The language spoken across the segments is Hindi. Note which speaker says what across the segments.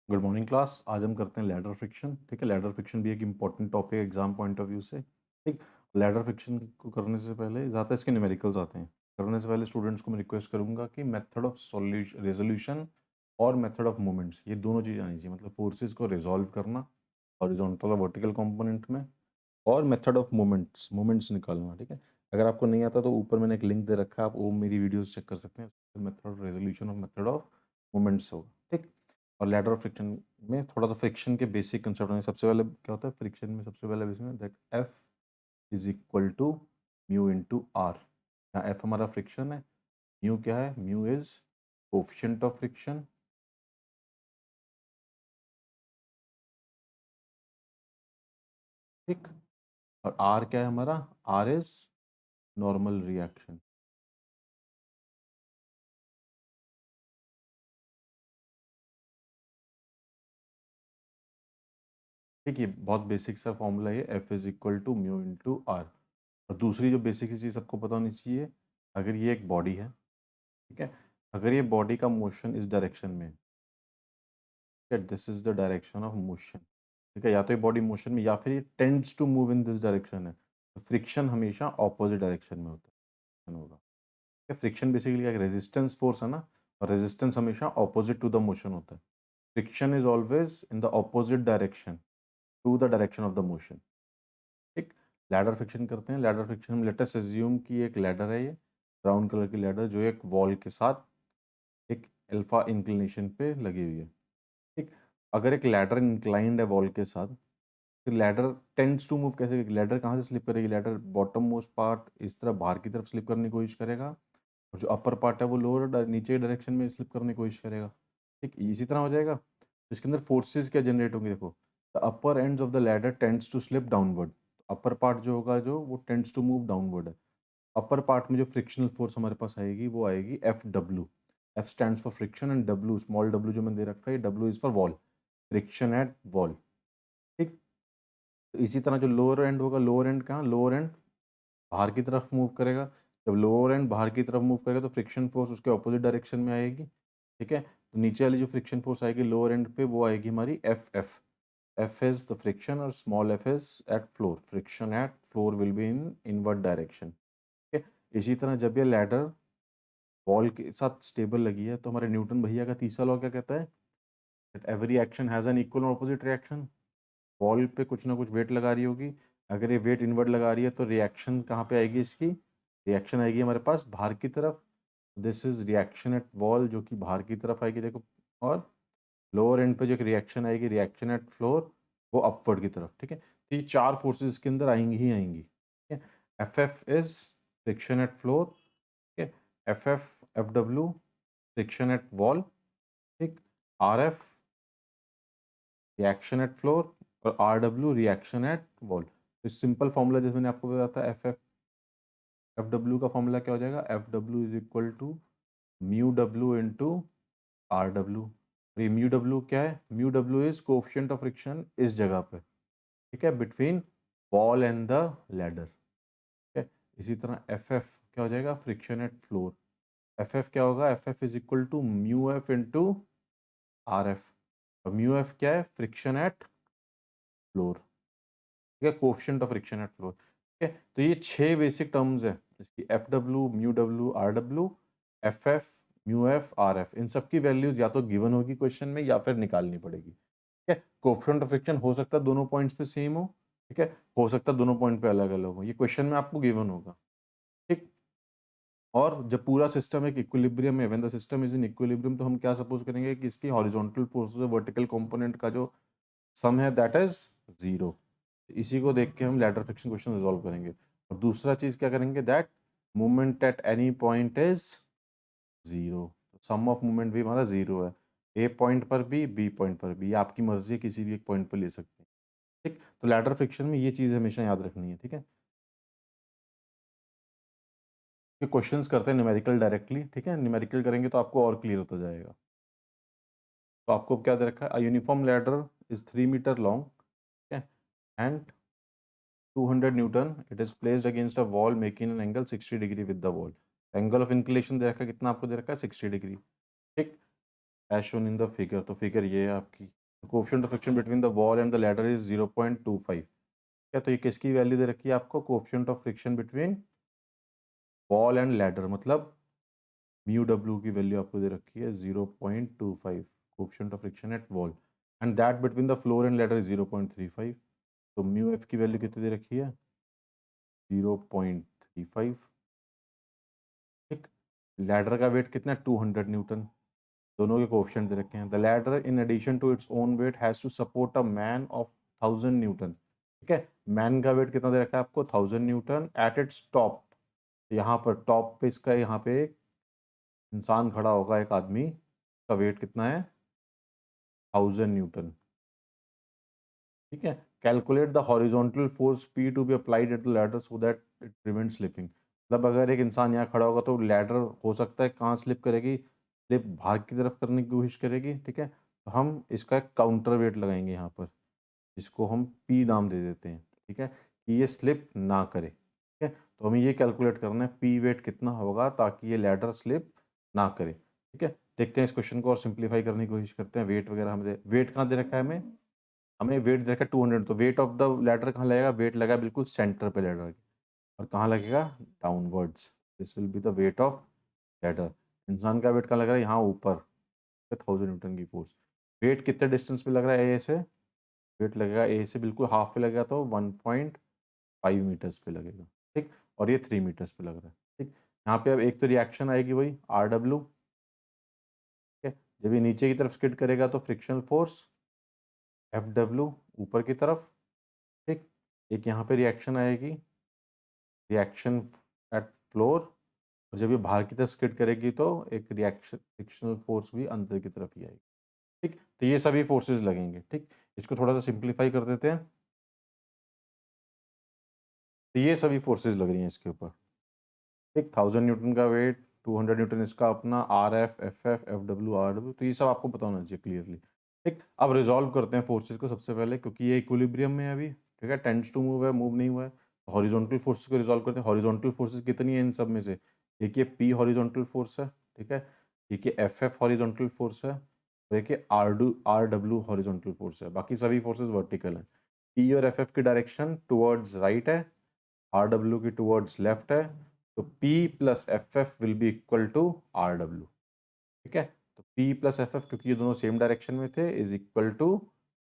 Speaker 1: Good morning class. आज हम करते हैं लैडर फ्रिक्शन। ठीक है, लैडर फ्रिक्शन भी एक इंपॉर्टेंट टॉपिक है एग्जाम पॉइंट ऑफ व्यू से। ठीक, लैडर फ्रिक्शन को करने से पहले ज़्यादा इसके न्यूमेरिकल्स आते हैं। करने से पहले स्टूडेंट्स को मैं रिक्वेस्ट करूंगा कि मेथड ऑफ सॉल्यूशन रेजोल्यूशन और मेथड ऑफ मूवमेंट्स, ये दोनों चीज़ आनी चाहिए। मतलब फोर्सेस को रिजॉल्व करना हॉरिजॉन्टल और वर्टिकल कंपोनेंट में, और मेथड ऑफ मूवमेंट्स मूवमेंट्स निकालना। ठीक है, अगर आपको नहीं आता तो ऊपर मैंने एक लिंक दे रखा है, आप वो मेरी वीडियोस चेक कर सकते हैं। मेथड ऑफ रेजोल्यूशन और मेथड ऑफ मूवमेंट्स होगा। ठीक, और लैडर ऑफ फ्रिक्शन में थोड़ा सा फ्रिक्शन के बेसिक कंसेप्ट होंगे। सबसे पहले क्या होता है फ्रिक्शन में, सबसे पहले इसमें that F is equal to mu into R. यहाँ एफ हमारा फ्रिक्शन है, म्यू क्या है, mu is coefficient of friction. ठीक, और आर क्या है हमारा, आर इज नॉर्मल रिएक्शन। ठीक है, बहुत बेसिक सा फॉर्मूला है, F is equal to mu into R. और दूसरी जो बेसिक चीज़ सबको पता होनी चाहिए, अगर ये एक बॉडी है, ठीक है, अगर ये बॉडी का मोशन इस डायरेक्शन में, this is the direction of motion. ठीक है, या तो ये बॉडी मोशन में या फिर ये tends to move in this direction है, तो फ्रिक्शन हमेशा ऑपोजिट डायरेक्शन में होता है होगा। फ्रिक्शन बेसिकली एक रेजिस्टेंस फोर्स है ना, और रेजिस्टेंस हमेशा ऑपोजिट टू द मोशन होता है। Friction is always in the opposite direction to the direction of the motion. ठीक, लैडर फ्रिक्शन करते हैं। लैडर फ्रिक्शन में लेट अस अज्यूम कि एक लैडर है, ये ब्राउन कलर की लैडर जो एक वॉल के साथ एक अल्फा इंक्लिनेशन पे लगी हुई है। ठीक, अगर एक लैडर इंक्लाइंड है वॉल के साथ, फिर लैडर टेंड्स टू मूव कैसे, लैडर कहाँ से स्लिप करेगी, लैडर बॉटम मोस्ट पार्ट इस तरह बाहर की तरफ स्लिप करने की कोशिश करेगा, और जो अपर पार्ट है वो लोअर नीचे की डायरेक्शन में स्लिप करने की कोशिश करेगा। ठीक, इसी तरह हो जाएगा। तो इसके अंदर फोर्सेस क्या जनरेट होंगे, देखो, the upper ends of the ladder tends to slip downward. Upper part जो होगा जो वो टेंड्स टू मूव डाउनवर्ड है। अपर पार्ट में जो फ्रिक्शनल फोर्स हमारे पास आएगी वो आएगी F W. F stands for friction and W, small W जो मैंने दे रखा है, W is for wall, friction at wall. ठीक, तो इसी तरह जो लोअर एंड होगा, लोअर एंड कहाँ, लोअर एंड बाहर की तरफ मूव करेगा। जब लोअर एंड बाहर की तरफ मूव करेगा तो फ्रिक्शन फोर्स उसके ऑपोजिट डायरेक्शन में आएगी। ठीक है, तो नीचे वाली जो फ्रिक्शन फोर्स आएगी लोअर एंड पे वो आएगी हमारी F F. F is the friction और small F is at floor, friction at floor will be in inward direction. ठीक है, इसी तरह जब ये लैडर वॉल के साथ स्टेबल लगी है तो हमारे न्यूटन भैया का तीसरा लॉ क्या कहता है, that every action has an equal और ऑपोजिट रिएक्शन। वॉल पे कुछ ना कुछ वेट लगा रही होगी, अगर ये वेट इनवर्ड लगा रही है तो रिएक्शन कहाँ पे आएगी, इसकी रिएक्शन आएगी हमारे पास बाहर की तरफ। This is reaction at wall जो कि बाहर की तरफ आएगी, देखो। और लोअर एंड पे जो रिएक्शन आएगी, रिएक्शन एट फ्लोर, वो अपवर्ड की तरफ। ठीक है, तो ये चार फोर्सेस इसके अंदर आएंगी ही आएंगी। ठीक है, F F is friction at floor, ठीक है, F F F W friction at wall, ठीक, R F reaction at floor, और R W reaction at wall. तो सिंपल फॉर्मूला जैसे मैंने आपको बताया था, एफ एफ एफ डब्ल्यू का फॉर्मूला क्या हो जाएगा, F W is equal to mu W into R W. ये म्यू डब्ल्यू क्या है, mu W is coefficient of friction इस जगह पे, ठीक है, between wall and the ladder. ठीक है, इसी तरह एफ एफ क्या हो जाएगा, friction at floor. F F क्या होगा, F F is equal to mu F into R F. और म्यू एफ क्या है, फ्रिक्शन एट फ्लोर। ठीक है, coefficient of friction at floor. ठीक है, तो ये छह बेसिक टर्म्स है इसकी, F W, mu W, R W, F F, mu F, R F. इन सब की वैल्यूज या तो गिवन होगी क्वेश्चन में या फिर निकालनी पड़ेगी। ठीक है, कोफिशिएंट ऑफ फ्रिक्शन हो सकता है दोनों पॉइंट्स पे सेम हो, ठीक है, हो सकता है दोनों पॉइंट पे अलग अलग हो, ये क्वेश्चन में आपको गिवन होगा। ठीक, और जब पूरा सिस्टम एक इक्विलिब्रियम में, when the system is in equilibrium, तो हम क्या सपोज करेंगे कि इसकी हॉरिजॉन्टल फोर्सेस और वर्टिकल कंपोनेंट का जो सम है दैट इज जीरो। इसी को देख के हम लैडर फ्रिक्शन क्वेश्चन रिजॉल्व करेंगे। और दूसरा चीज क्या करेंगे, that movement at any point is zero. Sum of movement भी हमारा जीरो है, ए पॉइंट पर भी, बी पॉइंट पर भी, आपकी मर्जी है किसी भी एक पॉइंट पर ले सकते हैं। ठीक, तो लैडर फ्रिक्शन में ये चीज हमेशा याद रखनी है। ठीक है, ये क्वेश्चंस करते हैं न्यूमेरिकल डायरेक्टली। ठीक है, न्यूमेरिकल करेंगे तो आपको और क्लियर होता जाएगा। तो आपको क्या दे रखा है, uniform ladder is 3 metre long, ठीक है, and 200 newton, it is placed against a wall making an angle 60 degree with the wall. Angle of inclination दे रखा है कितना, आपको दे रखा है 60 डिग्री। ठीक, as shown in the figure. तो फिगर ये है आपकी, coefficient of friction between the wall and the ladder is 0.25। क्या, तो ये किसकी वैल्यू दे रखी है आपको? Coefficient of friction between wall and ladder, मतलब म्यू डब्ल्यू की वैल्यू आपको दे रखी है 0.25, coefficient of friction at wall, and that between the floor and ladder is 0.35। तो म्यू एफ की वैल्यू कितनी दे रखी है? 0.35। ठीक, लैडर का वेट कितना है? 200 न्यूटन। दोनों के कोएफिशिएंट दे रखे हैं। The ladder in addition to its own weight has to support a man of 1000 newton. ठीक है, मैन का वेट कितना दे रखा है आपको? 1000 न्यूटन एट इट्स टॉप। यहाँ पर टॉप पे इसका, यहाँ पे एक इंसान खड़ा होगा, एक आदमी, का वेट कितना है? 1000 न्यूटन। ठीक है, calculate the horizontal force P to be applied at the ladder so that it prevent slipping. मतलब अगर एक इंसान यहाँ खड़ा होगा तो लैडर हो सकता है कहाँ स्लिप करेगी? स्लिप बाहर की तरफ करने की कोशिश करेगी। ठीक है, तो हम इसका एक काउंटर वेट लगाएंगे यहाँ पर, जिसको हम पी नाम दे देते हैं। ठीक है, कि ये स्लिप ना करे। ठीक है, तो हमें ये कैलकुलेट करना है पी वेट कितना होगा ताकि ये लैडर स्लिप ना करे। ठीक है, देखते हैं इस क्वेश्चन को और सिंप्लीफाई करने की कोशिश करते हैं। वेट वगैरह हमें, वेट कहाँ दे रखा है हमें? हमें वेट दे रखा है 200। तो वेट ऑफ द लैडर कहाँ लगेगा? वेट लगा बिल्कुल सेंटर पे लैडर के, और कहाँ लगेगा? Downwards. This will be the weight of ladder. इंसान का वेट कहाँ लग रहा है? यहाँ ऊपर, 1000 न्यूटन की फोर्स। वेट कितने डिस्टेंस पे लग रहा है? ए से वेट लगेगा, ए से बिल्कुल हाफ पे लगेगा, तो 1.5 मीटर्स पे लगेगा। ठीक, और ये 3 मीटर्स पे लग रहा है। ठीक, यहाँ पे अब एक तो रिएक्शन आएगी वही आर डब्ल्यू। ठीक है, जब ये नीचे की तरफ स्किड करेगा तो फ्रिक्शनल फोर्स एफ डब्ल्यू ऊपर की तरफ। ठीक, एक यहाँ पे रिएक्शन आएगी, रिएक्शन एट फ्लोर, और जब ये बाहर की तरफ स्किड करेगी तो एक रिएक्शन फ्रिक्शनल फोर्स भी अंदर की तरफ ही आएगी। ठीक, तो ये सभी फोर्सेस लगेंगे। ठीक, इसको थोड़ा सा सिंप्लीफाई कर देते हैं। तो ये सभी फोर्सेस लग रही हैं इसके ऊपर। ठीक, 1000 न्यूटन का वेट, 200 न्यूटन इसका अपना, R F, F W, R W, तो ये सब आपको पता होना चाहिए क्लियरली। ठीक, अब रिजॉल्व करते हैं फोर्सेस को सबसे पहले, क्योंकि ये इक्विलिब्रियम में है अभी। ठीक है, टेंड्स टू मूव है, मूव नहीं हुआ है। हॉरिजॉन्टल फोर्सेस को रिजॉल्व करते हैं। हॉरिजॉन्टल फोर्सेस कितनी है इन सब में से? एक ये पी हॉरिजॉन्टल फोर्स है। ठीक है, एक ये एफ हॉरिजॉन्टल फोर्स है, और एक ये आर डब्ल्यू हॉरिजॉन्टल फोर्स है। बाकी सभी फोर्सेस वर्टिकल हैं। पी और एफ की डायरेक्शन टुवर्ड्स राइट है, आर डब्ल्यू की टुवर्ड्स लेफ्ट है। तो P plus F F will be equal to R W. ठीक है, तो P प्लस एफ एफ, क्योंकि ये दोनों सेम डायरेक्शन में थे, is equal to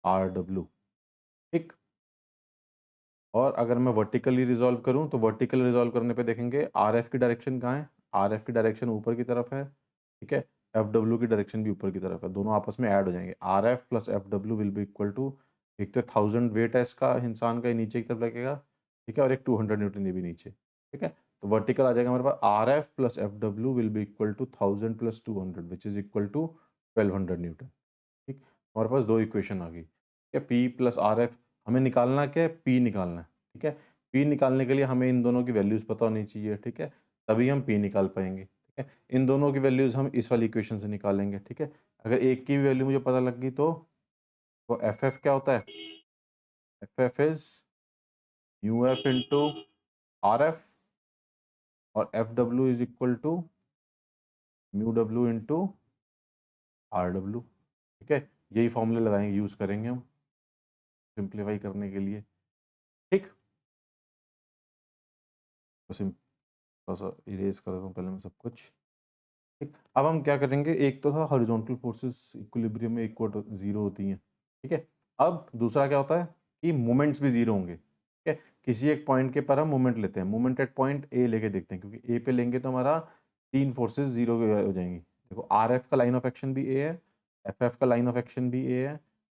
Speaker 1: R W. ठीक, और अगर मैं वर्टिकली रिजॉल्व करूं तो वर्टिकल रिजॉल्व करने पे देखेंगे आर एफ की डायरेक्शन कहाँ है? आर एफ की डायरेक्शन ऊपर की तरफ है। ठीक है, एफ डब्ल्यू की डायरेक्शन भी ऊपर की तरफ है, दोनों आपस में ऐड हो जाएंगे। R F plus F W will be equal to, एक तो 1000 वेट है इसका इंसान का, ये नीचे की तरफ लगेगा। ठीक है, और एक 200 न्यूटन ये भी नीचे। ठीक है, तो वर्टिकल आ जाएगा हमारे पास, R F plus F W will be equal to 1000 plus 200 which is equal to 1200 newton. ठीक, हमारे पास दो इक्वेशन आ गई। ठीक है, पी प्लस आर एफ, हमें निकालना क्या है? पी निकालना है। ठीक है, पी निकालने के लिए हमें इन दोनों की वैल्यूज़ पता होनी चाहिए। ठीक है, तभी हम पी निकाल पाएंगे। ठीक है, इन दोनों की वैल्यूज़ हम इस वाली इक्वेशन से निकालेंगे। ठीक है, अगर एक की वैल्यू मुझे पता लग गई तो एफ एफ क्या होता है? F F is U F into R F, और F W is equal to mu W into R W. ठीक है, यही फॉर्मूले लगाएंगे, यूज़ करेंगे हम सिंप्लीफाई करने के लिए। ठीक, तो थोड़ा सा इरेज कर देता हूँ पहले मैं सब कुछ। ठीक, अब हम क्या करेंगे, एक तो था हॉरिजॉन्टल फोर्सेस इक्विलिब्रियम में इक्वल जीरो होती हैं। ठीक है, अब दूसरा क्या होता है कि मोमेंट्स भी जीरो होंगे। ठीक है, किसी एक पॉइंट के पर हम मोमेंट लेते हैं, मोमेंट एट पॉइंट ए लेके देखते हैं, क्योंकि ए पे लेंगे तो हमारा तीन फोर्सेस जीरो हो जाएंगी। देखो, आर एफ का लाइन ऑफ एक्शन भी ए है, एफ एफ का लाइन ऑफ एक्शन भी ए है,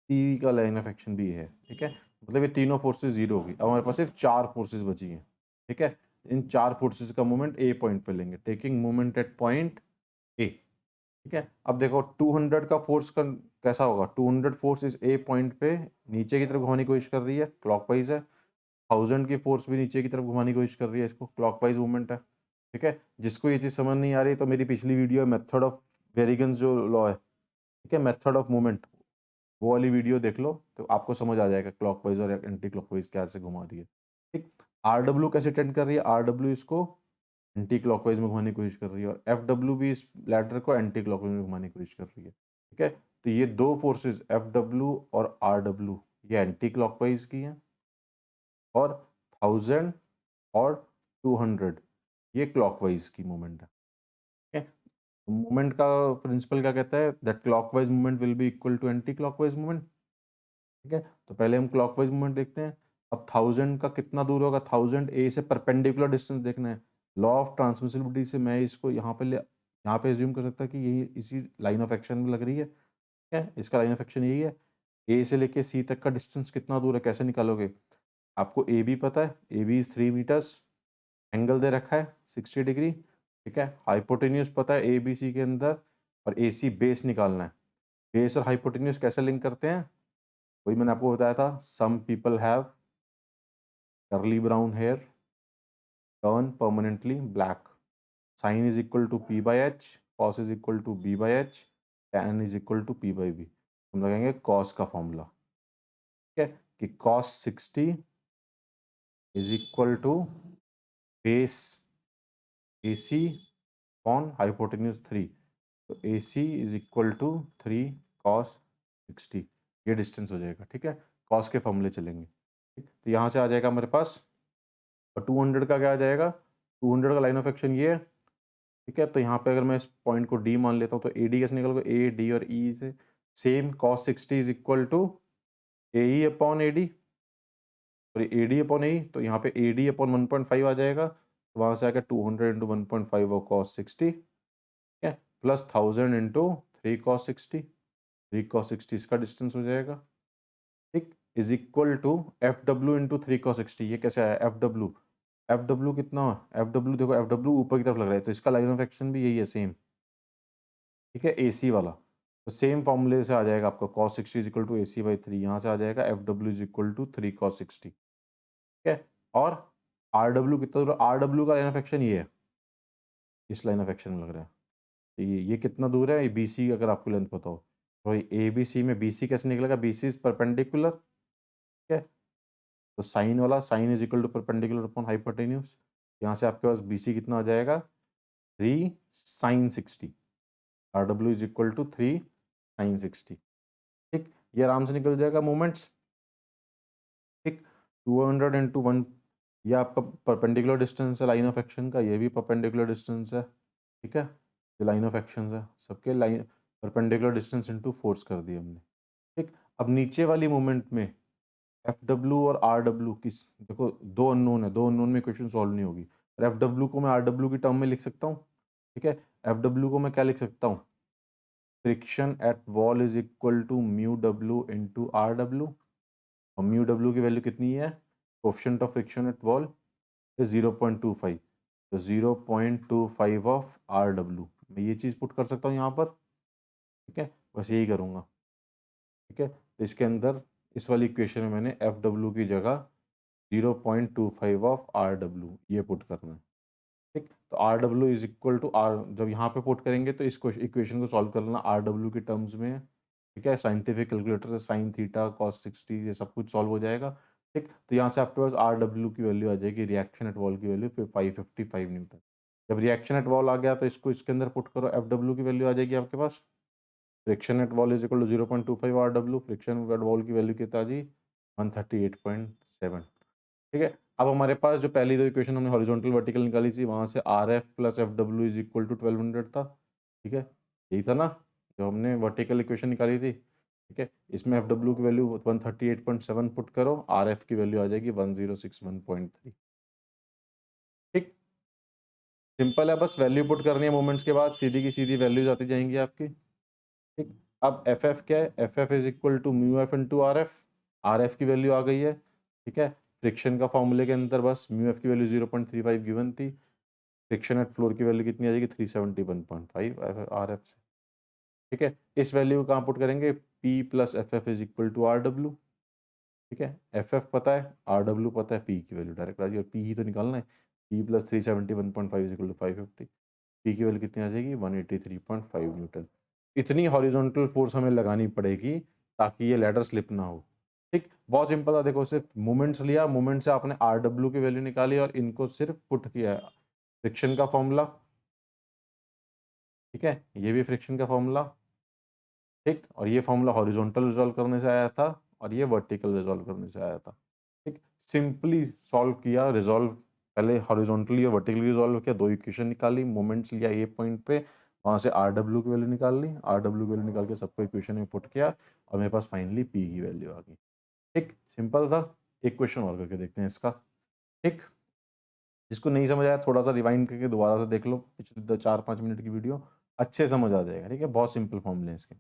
Speaker 1: पी का लाइन ऑफ एक्शन भी ए है। ठीक है, मतलब ये तीनों फोर्सेस जीरो होगी। अब हमारे पास सिर्फ चार फोर्सेस बची हैं। ठीक है, इन चार फोर्सेस का मोमेंट ए पॉइंट पे लेंगे, taking moment at point A. ठीक है, अब देखो 200 का फोर्स का कैसा होगा? 200 फोर्स इस ए पॉइंट पे नीचे की तरफ घुमाने की कोशिश कर रही है, क्लॉकवाइज है। 1000 की फोर्स भी नीचे की तरफ घुमाने की कोशिश कर रही है, इसको क्लॉकवाइज मूवमेंट है। ठीक है, जिसको ये चीज़ समझ नहीं आ रही तो मेरी पिछली वीडियो मेथड ऑफ वेरिगेंस जो लॉ है, ठीक है, मेथड ऑफ मूवमेंट, वो वाली वीडियो देख लो तो आपको समझ आ जाएगा क्लॉकवाइज और एंटी क्लॉकवाइज कैसे घुमा रही है। ठीक, आर डब्ल्यू कैसे टेंड कर रही है? आर डब्ल्यू इसको एंटी क्लॉकवाइज में घुमाने की कोशिश कर रही है, और एफ डब्ल्यू भी इस लैडर को एंटी क्लॉकवाइज में घुमाने की कोशिश कर रही है। ठीक है। तो ये दो फोर्सेस एफ डब्ल्यू और आर डब्ल्यू ये एंटी क्लॉकवाइज की हैं, और 1000 और 200 ये क्लॉकवाइज की मूवमेंट है। ठीक है। मूवमेंट का प्रिंसिपल क्या कहता है, that clockwise movement will be equal to anti clockwise movement. ठीक है। तो पहले हम क्लॉकवाइज मूवमेंट देखते हैं। अब 1000 का कितना दूर होगा, 1000 ए से परपेंडिकुलर डिस्टेंस देखना है। लॉ ऑफ ट्रांसमिसिबिलिटी से मैं इसको यहाँ पे यहाँ पे एज्यूम कर सकता कि यही इसी लाइन ऑफ एक्शन में लग रही है। ठीक है, इसका लाइन ऑफ एक्शन यही है। ए से लेके सी तक का डिस्टेंस कितना दूर है, कैसे निकालोगे। आपको ए बी पता है, A B is 3 metres, angle दे रखा है 60 डिग्री। ठीक है, हाइपोटेन्यूज पता है ए बी सी के अंदर, और ए सी बेस निकालना है। बेस और हाइपोटेन्यूज कैसे लिंक करते हैं, वही मैंने आपको बताया था। Some people have curly brown hair, turn permanently black, sine is equal to P by H, cos is equal to B by H, tan is equal to P by B. हम लगाएंगे कॉस का फॉर्मूला। ठीक है, कि cos 60 is equal to base A C on hypotenuse 3। तो A C is equal to 3 cos 60, ये डिस्टेंस हो जाएगा। ठीक है, कॉस के फॉर्मूले चलेंगे। ठीक, तो यहाँ से आ जाएगा हमारे पास, और 200 का क्या आ जाएगा, 200 का लाइन ऑफ एक्शन ये है। ठीक है, तो यहाँ पे अगर मैं इस पॉइंट को डी मान लेता हूँ, तो ए डी कैसे निकलोगे, ए डी और ई से same, cos 60 is equal to A E upon A D, sorry A D upon A, तो यहाँ पे ए डी अपॉन 1.5 आ जाएगा। तो वहाँ से आएगा 200 इंटू 1.5 और कॉस 60, ठीक है, प्लस 1000 इंटू 3 कॉस 60, 3 कॉस 60 इसका डिस्टेंस हो जाएगा। ठीक, is equal to F W into 3 cos 60। ये कैसे आया, एफ डब्ल्यू, एफ डब्ल्यू कितना, एफ डब्ल्यू देखो, एफ डब्ल्यू ऊपर की तरफ लग रहा है, तो इसका लाइन ऑफ एक्शन भी यही है सेम। ठीक है, ए सी वाला, तो सेम फॉर्मूले से आ जाएगा आपका cos 60 is equal to A C by 3। यहाँ से आ जाएगा F W is equal to 3 cos 60। ठीक है, और आर डब्ल्यू कितना दूर, आर डब्ल्यू का लाइन ऑफ एक्शन ये है, इस लाइन ऑफ एक्शन में लग रहा है। तो ये कितना दूर है, ये बी सी, अगर आपको लेंथ पता हो तो ए बी सी में बी सी कैसे निकलेगा, बी सी इज परपेंडिकुलर। ठीक है, तो साइन वाला, sine is equal to perpendicular upon hypotenuse. यहाँ से आपके पास बी सी कितना आ जाएगा, 3 sine 60, R W is equal to 3 sine 60। ठीक, ये आराम से निकल जाएगा मोमेंट्स। ठीक, 200 इंटू 1, ये आपका परपेंडिकुलर डिस्टेंस है लाइन ऑफ एक्शन का, ये भी परपेंडिकुलर डिस्टेंस है। ठीक है, ये लाइन ऑफ एक्शन है सबके, line perpendicular distance into force कर दिया हमने। ठीक, अब नीचे वाली मूवमेंट में एफ डब्ल्यू और आर डब्ल्यू किस, देखो दो अननोन है, दो अननोन में इक्वेशन सॉल्व नहीं होगी। और एफ डब्ल्यू को मैं आर डब्ल्यू की टर्म में लिख सकता हूँ। ठीक है, एफ डब्ल्यू को मैं क्या लिख सकता हूँ, friction at wall is equal to mu W into R W, और म्यू डब्ल्यू की वैल्यू कितनी है, coefficient of friction at wall is 0.25, तो 0.25 ऑफ आर डब्ल्यू, मैं ये चीज़ पुट कर सकता हूँ यहाँ पर। ठीक है, बस यही करूँगा। ठीक है, तो इसके अंदर इस वाली इक्वेशन में मैंने एफ डब्ल्यू की जगह 0.25 ऑफ आर डब्ल्यू ये पुट करना है। ठीक, तो R W is equal to R, जब यहाँ पे पुट करेंगे तो इसको इक्वेशन को सॉल्व करना आर डब्ल्यू के टर्म्स में है। ठीक है, साइंटिफिक कैलकुलेटर से साइन थीटा कॉस 60 ये सब कुछ सॉल्व हो जाएगा। ठीक, तो यहाँ से आपके पास आर डब्ल्यू की वैल्यू आ जाएगी, रिएक्शन एट वॉल की वैल्यू फिर 555 न्यूटन। जब रिएक्शन एट वॉल आ गया तो इसको इसके अंदर पुट करो, एफ डब्ल्यू की वैल्यू आ जाएगी आपके पास, friction at wall is equal to 0.25 R W, friction at wall की वैल्यू कितना आ जी 138.7। ठीक है, अब हमारे पास जो पहली दो इक्वेशन हमने हॉरिजॉन्टल वर्टिकल निकाली थी, वहाँ से R F plus F W is equal to 1200 था। ठीक है, यही था ना जो हमने वर्टिकल इक्वेशन निकाली थी। ठीक है, इसमें एफ डब्ल्यू की वैल्यू 138.7 पुट करो, आर एफ की वैल्यू आ जाएगी 1061.3। ठीक, सिंपल है, बस वैल्यू पुट करनी है मोमेंट्स के बाद, सीधी की सीधी वैल्यूज आती जाएंगी आपकी। ठीक, अब एफ एफ क्या है, F F is equal to mu F into R F की वैल्यू आ गई है। ठीक है, फ्रिक्शन का फॉर्मूले के अंदर बस म्यू एफ की वैल्यू 0.35 गिवन थी, फ्रिक्शन एट फ्लोर की वैल्यू कितनी आ जाएगी 371.5 आर एफ से। ठीक है, इस वैल्यू को कहाँ पुट करेंगे, P plus F F is equal to R W. ठीक है, एफ एफ पता है, आर डब्ल्यू पता है, पी की वैल्यू डायरेक्ट आ जाएगी, और पी ही तो निकालना है। P plus 371.5 is equal to 550, P की वैल्यू कितनी आ जाएगी 183.5 न्यूटन। इतनी हॉरिजॉन्टल फोर्स हमें लगानी पड़ेगी ताकि ये लैडर स्लिप ना हो। ठीक, बहुत सिंपल था, देखो सिर्फ मोमेंट्स लिया, मोमेंट से आपने आर डब्ल्यू की वैल्यू निकाली और इनको सिर्फ पुट किया है, फ्रिक्शन का फॉर्मूला। ठीक है, ये भी फ्रिक्शन का फॉर्मूला, ठीक, और ये फॉर्मूला हॉरिजॉन्टल रिजॉल्व करने से आया था और ये वर्टिकल रिजॉल्व करने से आया था। ठीक, सिंपली सॉल्व किया, रिजॉल्व पहले हॉरिजॉन्टली और वर्टिकली रिजॉल्व किया, 2 इक्वेशन निकाली, मोमेंट्स लिया ए पॉइंट पे, वहाँ से आरडब्ल्यू की वैल्यू निकाल ली, आरडब्ल्यू की वैल्यू निकाल के सबको इक्वेशन में पुट किया और मेरे पास फाइनली पी की वैल्यू आ गई। ठीक, सिंपल था। एक क्वेश्चन और करके देखते हैं इसका। ठीक, जिसको नहीं समझ आया थोड़ा सा रिवाइंड करके दोबारा से देख लो पिछले 4-5 मिनट की वीडियो, अच्छे समझ आ जाएगा। ठीक है, बहुत सिंपल फॉर्मूले हैं इसके।